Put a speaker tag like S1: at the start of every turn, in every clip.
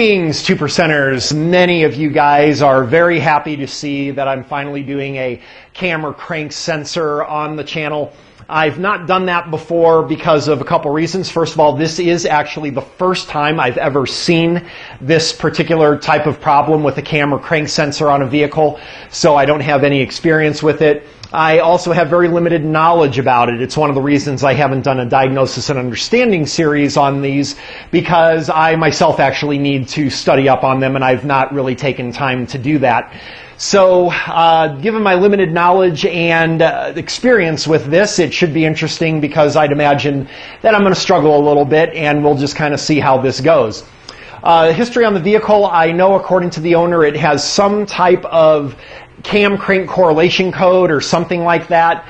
S1: Greetings, 2%ers. Many of you guys are very happy to see that I'm finally doing a cam or crank sensor on the channel. I've not done that before because of a couple reasons. First of all, this is actually the first time I've ever seen this particular type of problem with a cam or crank sensor on a vehicle, so I don't have any experience with it. I also have very limited knowledge about it. It's one of the reasons I haven't done a Diagnosis and Understanding series on these, because I myself actually need to study up on them, and I've not really taken time to do that. So, given my limited knowledge and experience with this, it should be interesting, because I'd imagine that I'm going to struggle a little bit, and we'll just kind of see how this goes. History on the vehicle, I know according to the owner it has some type of cam crank correlation code or something like that.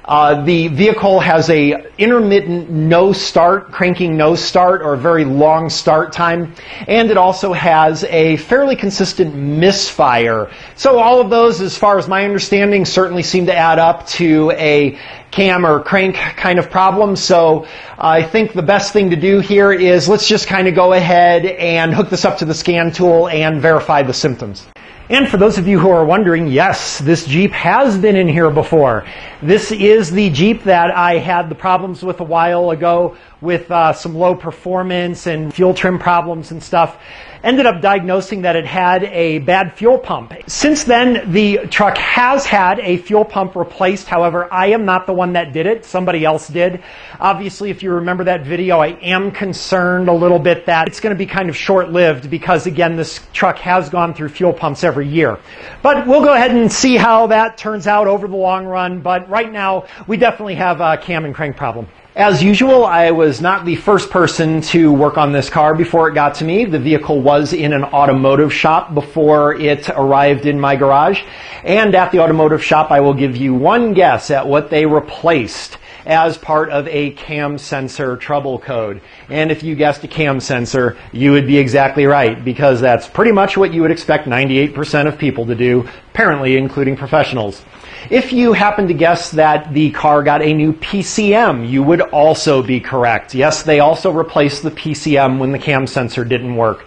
S1: The vehicle has a intermittent no start, cranking no start, or a very long start time, and it also has a fairly consistent misfire. So all of those, as far as my understanding, certainly seem to add up to a cam or crank kind of problem. So I think the best thing to do here is let's just kind of go ahead and hook this up to the scan tool and verify the symptoms. And for those of you who are wondering, yes, this Jeep has been in here before. This is the Jeep that I had the problems with a while ago with some low performance and fuel trim problems and stuff. Ended up diagnosing that it had a bad fuel pump. Since then, the truck has had a fuel pump replaced. However, I am not the one that did it. Somebody else did. Obviously, if you remember that video, I am concerned a little bit that it's going to be kind of short-lived because, again, this truck has gone through fuel pumps every year. But we'll go ahead and see how that turns out over the long run. But right now, we definitely have a cam and crank problem. As usual, I was not the first person to work on this car before it got to me. The vehicle was in an automotive shop before it arrived in my garage. And at the automotive shop, I will give you one guess at what they replaced as part of a cam sensor trouble code. And if you guessed a cam sensor, you would be exactly right, because that's pretty much what you would expect 98% of people to do, apparently including professionals. If you happen to guess that the car got a new PCM, you would also be correct. Yes, they also replaced the PCM when the cam sensor didn't work.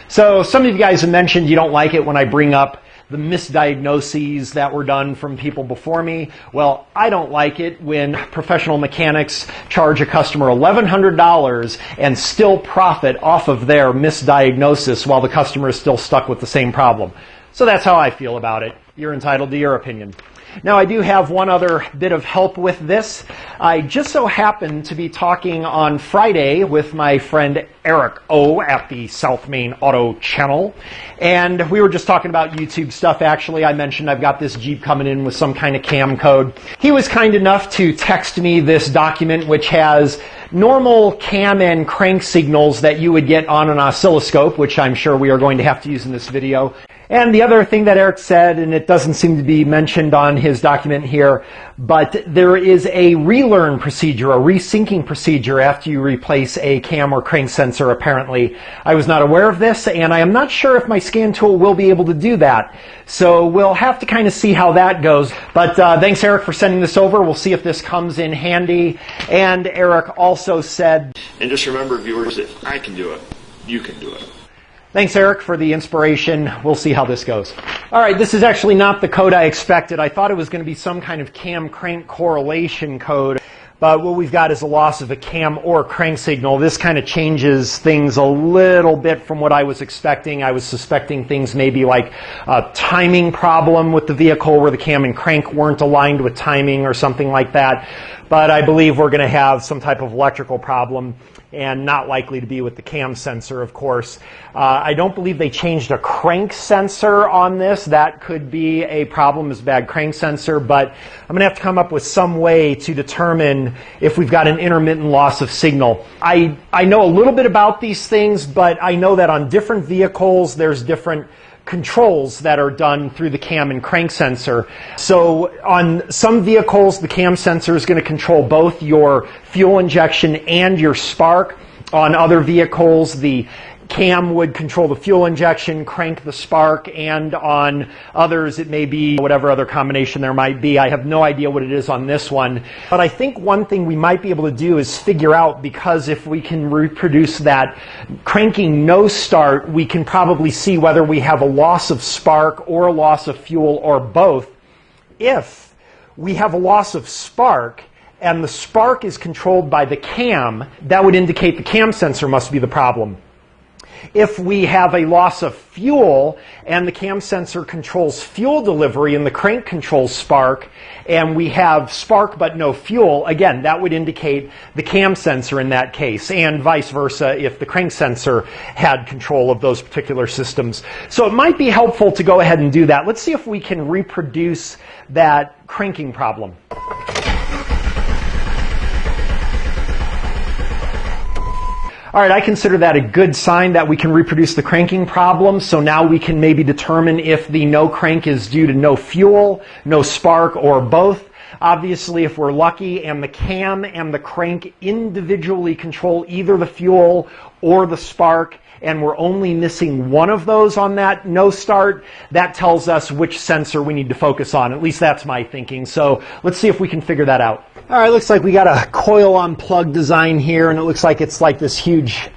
S1: So some of you guys have mentioned you don't like it when I bring up the misdiagnoses that were done from people before me. Well, I don't like it when professional mechanics charge a customer $1,100 and still profit off of their misdiagnosis while the customer is still stuck with the same problem. So that's how I feel about it. You're entitled to your opinion. Now, I do have one other bit of help with this. I just so happened to be talking on Friday with my friend Eric O. at the South Main Auto channel, and we were just talking about YouTube stuff. Actually, I mentioned I've got this Jeep coming in with some kind of cam code. He was kind enough to text me this document which has normal cam and crank signals that you would get on an oscilloscope, which I'm sure we are going to have to use in this video. And the other thing that Eric said, and it doesn't seem to be mentioned on his document here, but there is a relearn procedure, a resyncing procedure after you replace a cam or crank sensor, apparently. I was not aware of this, and I am not sure if my scan tool will be able to do that. So we'll have to kind of see how that goes. But thanks, Eric, for sending this over. We'll see if this comes in handy. And Eric also said,
S2: and just remember, viewers, if I can do it, you can do it.
S1: Thanks, Eric, for the inspiration. We'll see how this goes. All right, this is actually not the code I expected. I thought it was going to be some kind of cam-crank correlation code, but what we've got is a loss of a cam or crank signal. This kind of changes things a little bit from what I was expecting. I was suspecting things maybe like a timing problem with the vehicle where the cam and crank weren't aligned with timing or something like that. But I believe we're going to have some type of electrical problem, and not likely to be with the cam sensor, of course. I don't believe they changed a crank sensor on this. That could be a problem as a bad crank sensor, but I'm going to have to come up with some way to determine if we've got an intermittent loss of signal. I know a little bit about these things, but I know that on different vehicles there's different controls that are done through the cam and crank sensor. So on some vehicles, the cam sensor is going to control both your fuel injection and your spark. On other vehicles, the cam would control the fuel injection, crank the spark, and on others it may be whatever other combination there might be. I have no idea what it is on this one. But I think one thing we might be able to do is figure out, because if we can reproduce that cranking no start, we can probably see whether we have a loss of spark or a loss of fuel or both. If we have a loss of spark, and the spark is controlled by the cam, that would indicate the cam sensor must be the problem. If we have a loss of fuel and the cam sensor controls fuel delivery and the crank controls spark, and we have spark but no fuel, again, that would indicate the cam sensor in that case, and vice versa if the crank sensor had control of those particular systems. So it might be helpful to go ahead and do that. Let's see if we can reproduce that cranking problem. All right, I consider that a good sign that we can reproduce the cranking problem. So now we can maybe determine if the no crank is due to no fuel, no spark, or both. Obviously, if we're lucky and the cam and the crank individually control either the fuel or the spark, and we're only missing one of those on that no start, that tells us which sensor we need to focus on. At least that's my thinking. So let's see if we can figure that out. All right, looks like we got a coil on plug design here, and it looks like it's like this huge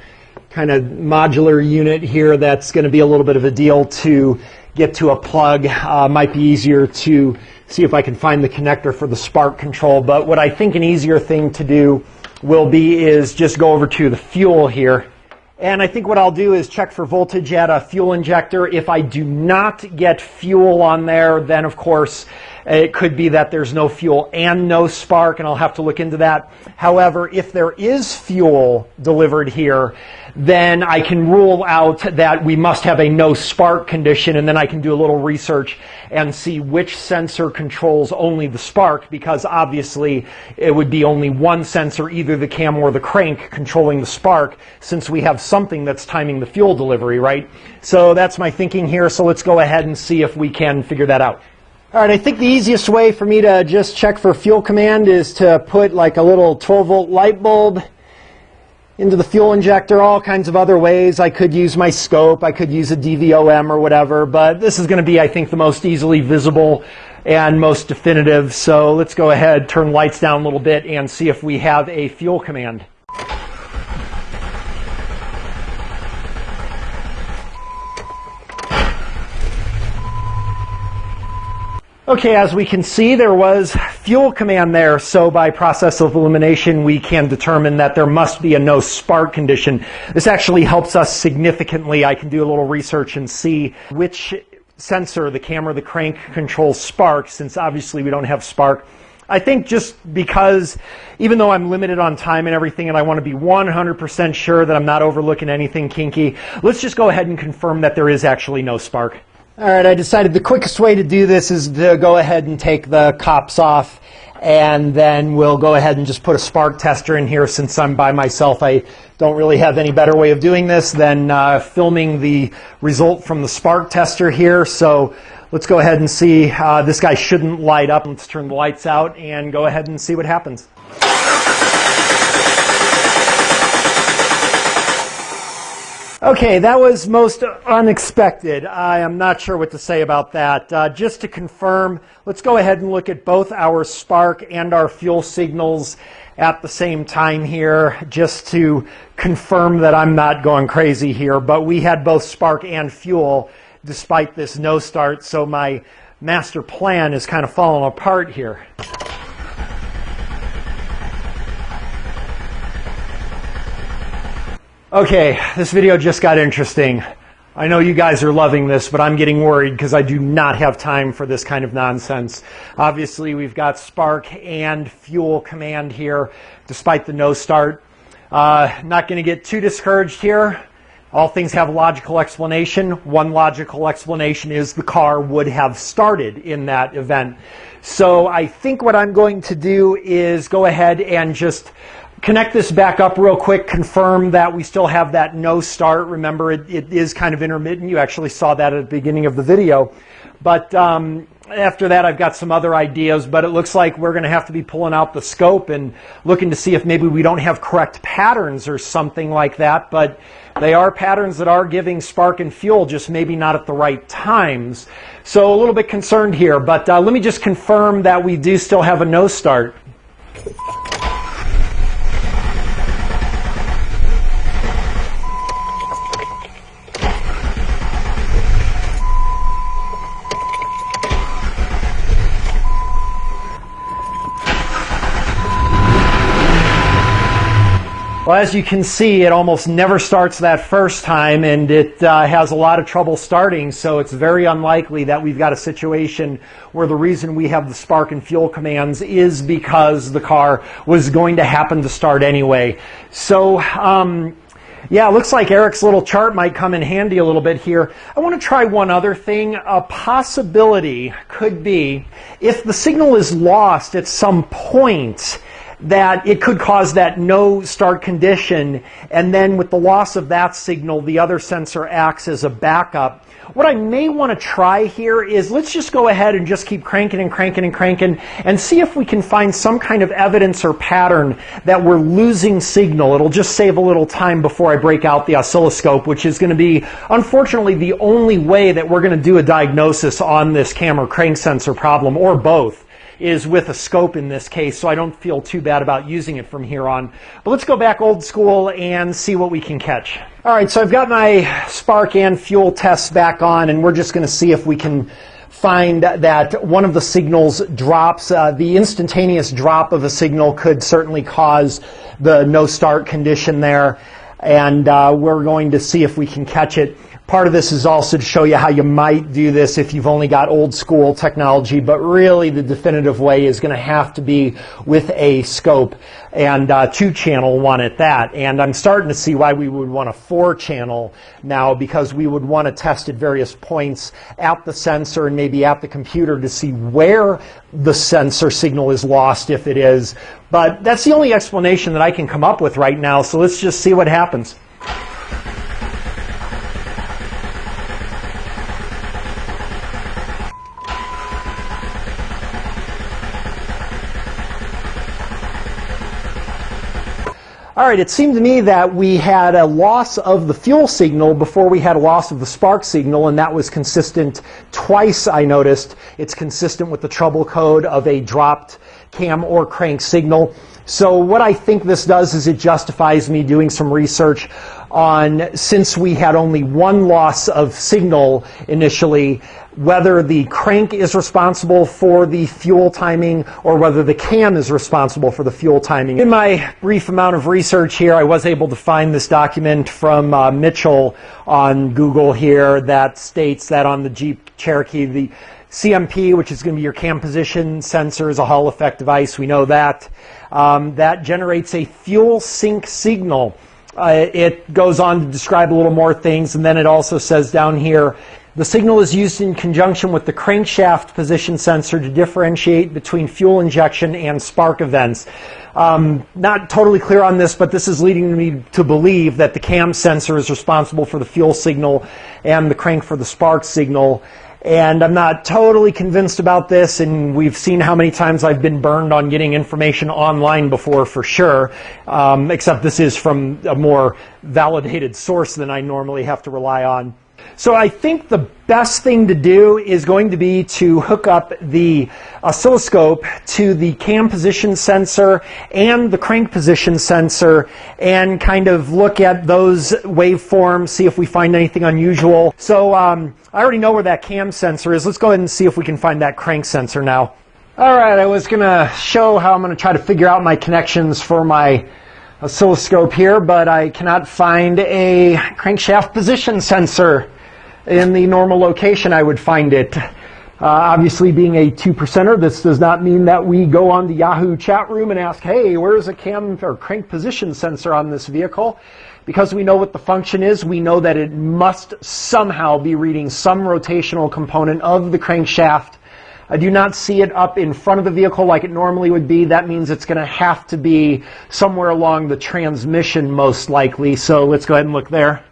S1: kind of modular unit here that's going to be a little bit of a deal to get to a plug. Might be easier to see if I can find the connector for the spark control, but what I think an easier thing to do will be is just go over to the fuel here. And I think what I'll do is check for voltage at a fuel injector. If I do not get fuel on there, then of course it could be that there's no fuel and no spark, and I'll have to look into that. However, if there is fuel delivered here, then I can rule out that we must have a no spark condition, and then I can do a little research and see which sensor controls only the spark, because obviously it would be only one sensor, either the cam or the crank, controlling the spark, since we have something that's timing the fuel delivery, right? So that's my thinking here, so let's go ahead and see if we can figure that out. All right, I think the easiest way for me to just check for fuel command is to put like a little 12-volt light bulb into the fuel injector. All kinds of other ways. I could use my scope, I could use a DVOM or whatever, but this is going to be, I think, the most easily visible and most definitive. So let's go ahead, turn lights down a little bit, and see if we have a fuel command. Okay, as we can see, there was fuel command there, so by process of elimination we can determine that there must be a no spark condition. This actually helps us significantly. I can do a little research and see which sensor, the cam or the crank, controls spark, since obviously we don't have spark. I think just because, even though I'm limited on time and everything, and I want to be 100% sure that I'm not overlooking anything kinky, let's just go ahead and confirm that there is actually no spark. All right, I decided the quickest way to do this is to go ahead and take the cops off, and then we'll go ahead and just put a spark tester in here. Since I'm by myself, I don't really have any better way of doing this than filming the result from the spark tester here. So let's go ahead and see. This guy shouldn't light up. Let's turn the lights out and go ahead and see what happens. Okay, that was most unexpected. I am not sure what to say about that. Just to confirm, let's go ahead and look at both our spark and our fuel signals at the same time here, just to confirm that I'm not going crazy here. But we had both spark and fuel despite this no start, so my master plan is kind of falling apart here. Okay, this video just got interesting. I know you guys are loving this, but I'm getting worried because I do not have time for this kind of nonsense. Obviously, we've got spark and fuel command here, despite the no start. Not going to get too discouraged here. All things have a logical explanation. One logical explanation is the car would have started in that event. So I think what I'm going to do is go ahead and just connect this back up real quick, confirm that we still have that no start. Remember, it is kind of intermittent. You actually saw that at the beginning of the video. But After that, I've got some other ideas, but it looks like we're going to have to be pulling out the scope and looking to see if maybe we don't have correct patterns or something like that. But they are patterns that are giving spark and fuel, just maybe not at the right times. So a little bit concerned here, but let me just confirm that we do still have a no start. Well, as you can see, it almost never starts that first time, and it has a lot of trouble starting, so it's very unlikely that we've got a situation where the reason we have the spark and fuel commands is because the car was going to happen to start anyway. So, yeah, it looks like Eric's little chart might come in handy a little bit here. I want to try one other thing. A possibility could be if the signal is lost at some point, that it could cause that no start condition, and then with the loss of that signal, the other sensor acts as a backup. What I may want to try here is let's just go ahead and just keep cranking and cranking and cranking and see if we can find some kind of evidence or pattern that we're losing signal. It'll just save a little time before I break out the oscilloscope, which is going to be, unfortunately, the only way that we're going to do a diagnosis on this camera crank sensor problem, or both, is with a scope in this case, so I don't feel too bad about using it from here on. But let's go back old school and see what we can catch. All right, so I've got my spark and fuel tests back on, and we're just going to see if we can find that one of the signals drops. The instantaneous drop of a signal could certainly cause the no start condition there, and we're going to see if we can catch it. Part of this is also to show you how you might do this if you've only got old school technology, but really the definitive way is going to have to be with a scope, and 2-channel one at that. And I'm starting to see why we would want a 4-channel now, because we would want to test at various points at the sensor and maybe at the computer to see where the sensor signal is lost, if it is. But that's the only explanation that I can come up with right now, so let's just see what happens. All right, it seemed to me that we had a loss of the fuel signal before we had a loss of the spark signal, and that was consistent twice, I noticed. It's consistent with the trouble code of a dropped cam or crank signal. So what I think this does is it justifies me doing some research on, since we had only one loss of signal initially, whether the crank is responsible for the fuel timing or whether the cam is responsible for the fuel timing. In my brief amount of research here, I was able to find this document from Mitchell on Google here that states that on the Jeep Cherokee, the CMP, which is going to be your cam position sensor, is a Hall effect device. We know that. That generates a fuel sync signal. It goes on to describe a little more things, and then it also says down here, the signal is used in conjunction with the crankshaft position sensor to differentiate between fuel injection and spark events. Not totally clear on this, but this is leading me to believe that the cam sensor is responsible for the fuel signal and the crank for the spark signal. And I'm not totally convinced about this, and we've seen how many times I've been burned on getting information online before, for sure, except this is from a more validated source than I normally have to rely on. So I think the best thing to do is going to be to hook up the oscilloscope to the cam position sensor and the crank position sensor and kind of look at those waveforms, see if we find anything unusual. So I already know where that cam sensor is. Let's go ahead and see if we can find that crank sensor now. All right, I was going to show how I'm going to try to figure out my connections for my oscilloscope here, but I cannot find a crankshaft position sensor in the normal location I would find it. Obviously, being a 2%er, this does not mean that we go on the Yahoo chat room and ask, hey, where's a cam or crank position sensor on this vehicle? Because we know what the function is, we know that it must somehow be reading some rotational component of the crankshaft. I do not see it up in front of the vehicle like it normally would be. That means it's going to have to be somewhere along the transmission, most likely. So let's go ahead and look there.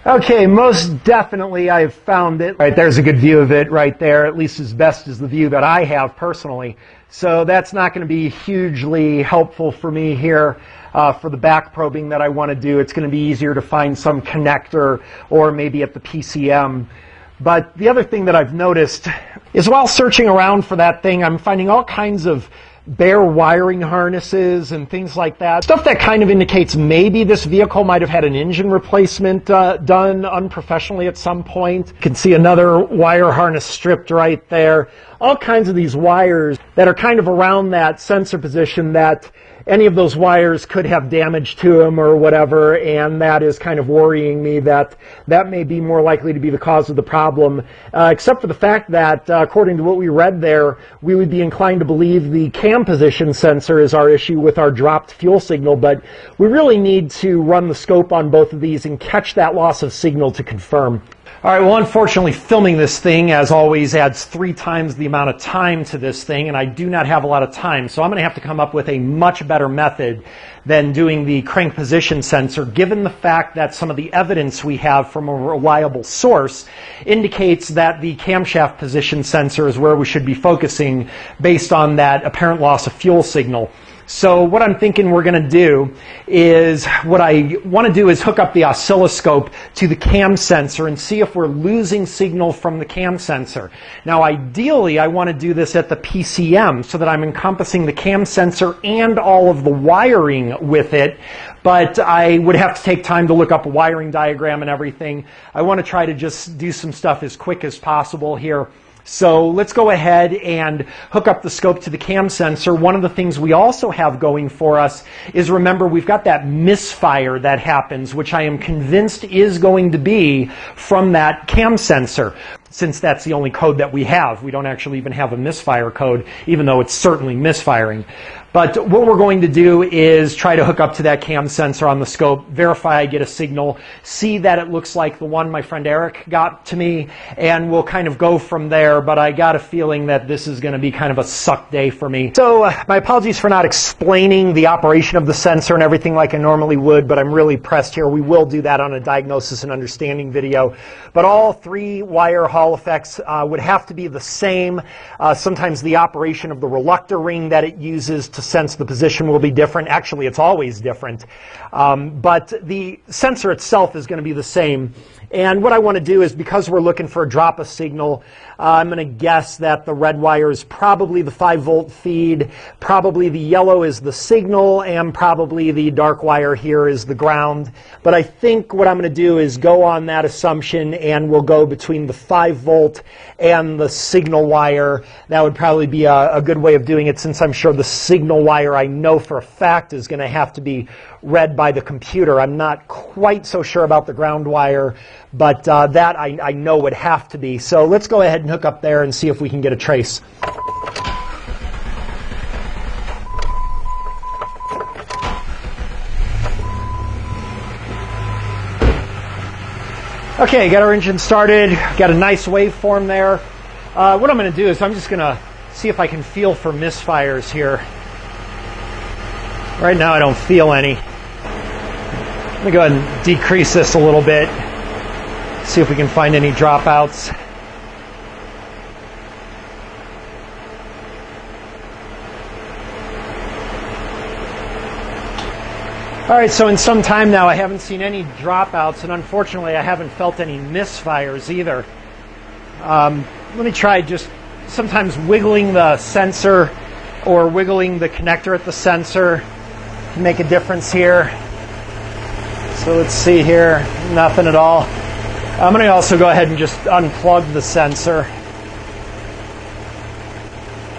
S1: Okay, most definitely I've found it. Right, there's a good view of it right there, at least as best as the view that I have personally. So that's not going to be hugely helpful for me here for the back probing that I want to do. It's going to be easier to find some connector or maybe at the PCM. But the other thing that I've noticed is while searching around for that thing, I'm finding all kinds of bare wiring harnesses and things like that. Stuff that kind of indicates maybe this vehicle might have had an engine replacement done unprofessionally at some point. You can see another wire harness stripped right there. All kinds of these wires that are kind of around that sensor position that any of those wires could have damage to them or whatever, and that is kind of worrying me that that may be more likely to be the cause of the problem, except for the fact that, according to what we read there, we would be inclined to believe the cam position sensor is our issue with our dropped fuel signal, but we really need to run the scope on both of these and catch that loss of signal to confirm. All right, well, unfortunately, filming this thing, as always, adds 3 times the amount of time to this thing, and I do not have a lot of time, so I'm going to have to come up with a much better method than doing the crank position sensor, given the fact that some of the evidence we have from a reliable source indicates that the camshaft position sensor is where we should be focusing based on that apparent loss of fuel signal. So what I'm thinking we're going to do is, what I want to do is hook up the oscilloscope to the cam sensor and see if we're losing signal from the cam sensor. Now ideally I want to do this at the PCM so that I'm encompassing the cam sensor and all of the wiring with it, but I would have to take time to look up a wiring diagram and everything. I want to try to just do some stuff as quick as possible here. So let's go ahead and hook up the scope to the cam sensor. One of the things we also have going for us is, remember, we've got that misfire that happens, which I am convinced is going to be from that cam sensor, since that's the only code that we have. We don't actually even have a misfire code, even though it's certainly misfiring. But what we're going to do is try to hook up to that cam sensor on the scope, verify I get a signal, see that it looks like the one my friend Eric got to me, and we'll kind of go from there. But I got a feeling that this is going to be kind of a suck day for me. So my apologies for not explaining the operation of the sensor and everything like I normally would, but I'm really pressed here. We will do that on a diagnosis and understanding video. But all 3 wire Hall effects would have to be the same. Sometimes the operation of the reluctor ring that it uses to sense the position will be different. Actually, it's always different. But the sensor itself is going to be the same. And what I want to do is, because we're looking for a drop of signal, I'm going to guess that the red wire is probably the 5-volt feed, probably the yellow is the signal, and probably the dark wire here is the ground. But I think what I'm going to do is go on that assumption, and we'll go between the 5-volt and the signal wire. That would probably be a good way of doing it, since I'm sure the signal wire, I know for a fact, is going to have to be read by the computer. I'm not quite so sure about the ground wire, but that I know would have to be. So let's go ahead and hook up there and see if we can get a trace. Okay, got our engine started, got a nice waveform there. What I'm going to do is I'm just going to see if I can feel for misfires here. Right now I don't feel any. Let me go ahead and decrease this a little bit, see if we can find any dropouts. All right, so in some time now I haven't seen any dropouts, and unfortunately I haven't felt any misfires either. Let me try just sometimes wiggling the sensor or wiggling the connector at the sensor to make a difference here. So let's see here, nothing at all. I'm going to also go ahead and just unplug the sensor.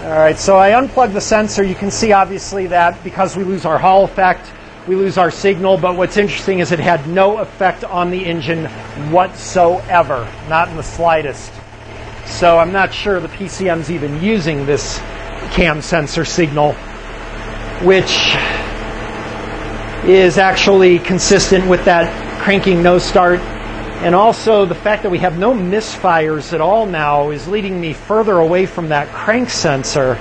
S1: All right, so I unplugged the sensor. You can see obviously that because we lose our Hall effect, we lose our signal, but what's interesting is it had no effect on the engine whatsoever, not in the slightest. So I'm not sure the PCM's even using this cam sensor signal, which is actually consistent with that cranking no start. And also the fact that we have no misfires at all now is leading me further away from that crank sensor.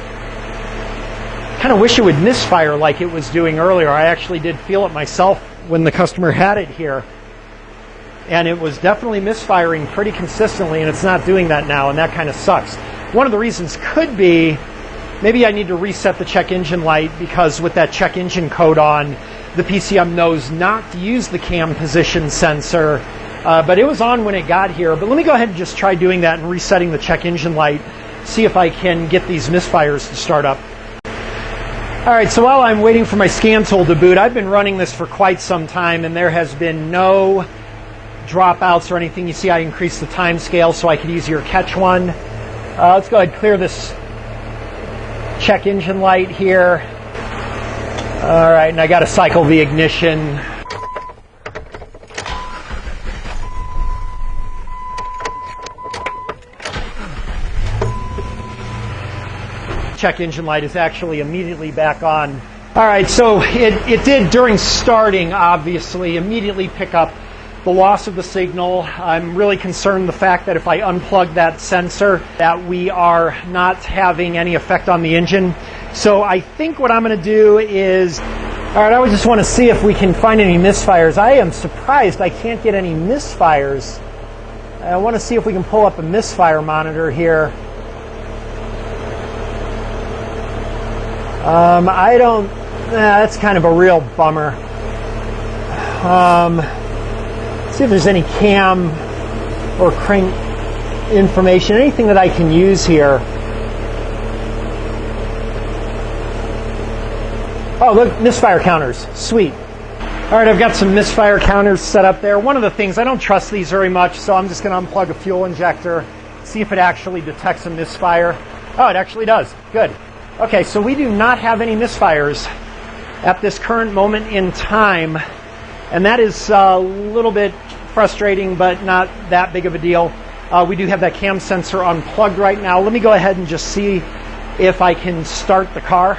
S1: Kind of wish it would misfire like it was doing earlier. I actually did feel it myself when the customer had it here. and it was definitely misfiring pretty consistently, and it's not doing that now, and that kind of sucks. One of the reasons could be maybe I need to reset the check engine light, because with that check engine code on, the PCM knows not to use the cam position sensor, but it was on when it got here. But let me go ahead and just try doing that and resetting the check engine light, see if I can get these misfires to start up. All right, so while I'm waiting for my scan tool to boot, I've been running this for quite some time, and there has been no dropouts or anything. You see I increased the time scale so I could easier catch one. Let's go ahead and clear this check engine light here. All right, and I got to cycle the ignition. Check engine light is actually immediately back on. All right, so it did during starting, obviously, immediately pick up the loss of the signal. I'm really concerned the fact that if I unplug that sensor, that we are not having any effect on the engine. So I think what I'm going to do is, all right, I just want to see if we can find any misfires. I am surprised I can't get any misfires. I want to see if we can pull up a misfire monitor here. I don't, that's kind of a real bummer. See if there's any cam or crank information, anything that I can use here. Oh, look, misfire counters, sweet. All right, I've got some misfire counters set up there. One of the things, I don't trust these very much, so I'm just going to unplug a fuel injector, see if it actually detects a misfire. Oh, it actually does, good. Okay, so we do not have any misfires at this current moment in time, and that is a little bit frustrating, but not that big of a deal. We do have that cam sensor unplugged right now. Let me go ahead and just see if I can start the car.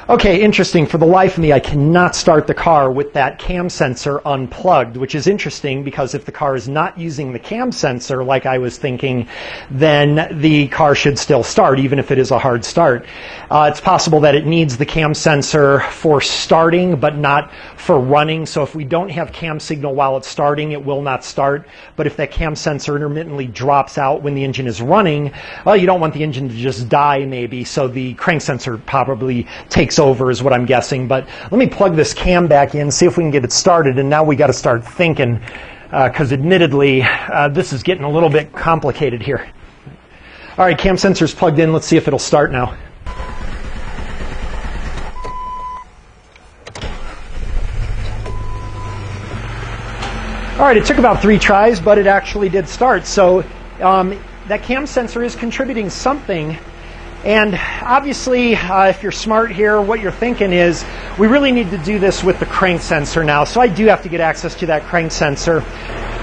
S1: Okay, interesting. For the life of me, I cannot start the car with that cam sensor unplugged, which is interesting because if the car is not using the cam sensor like I was thinking, then the car should still start, even if it is a hard start. It's possible that it needs the cam sensor for starting, but not for running. So if we don't have cam signal while it's starting, it will not start. But if that cam sensor intermittently drops out when the engine is running, well, you don't want the engine to just die maybe, so the crank sensor probably takes over is what I'm guessing. But let me plug this cam back in, see if we can get it started, and now we got to start thinking, because admittedly this is getting a little bit complicated here. All right, cam sensor's plugged in. Let's see if it'll start now. All right, it took about 3 tries, but it actually did start. So that cam sensor is contributing something. And obviously, if you're smart here, what you're thinking is, we really need to do this with the crank sensor now. So I do have to get access to that crank sensor.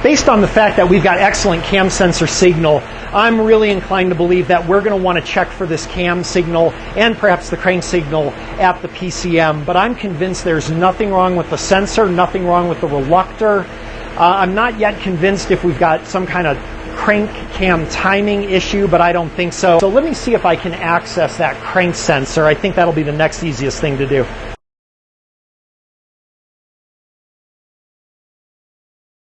S1: Based on the fact that we've got excellent cam sensor signal, I'm really inclined to believe that we're going to want to check for this cam signal and perhaps the crank signal at the PCM. But I'm convinced there's nothing wrong with the sensor, nothing wrong with the reluctor. I'm not yet convinced if we've got some kind of crank cam timing issue, but I don't think so. So let me see if I can access that crank sensor. I think that'll be the next easiest thing to do.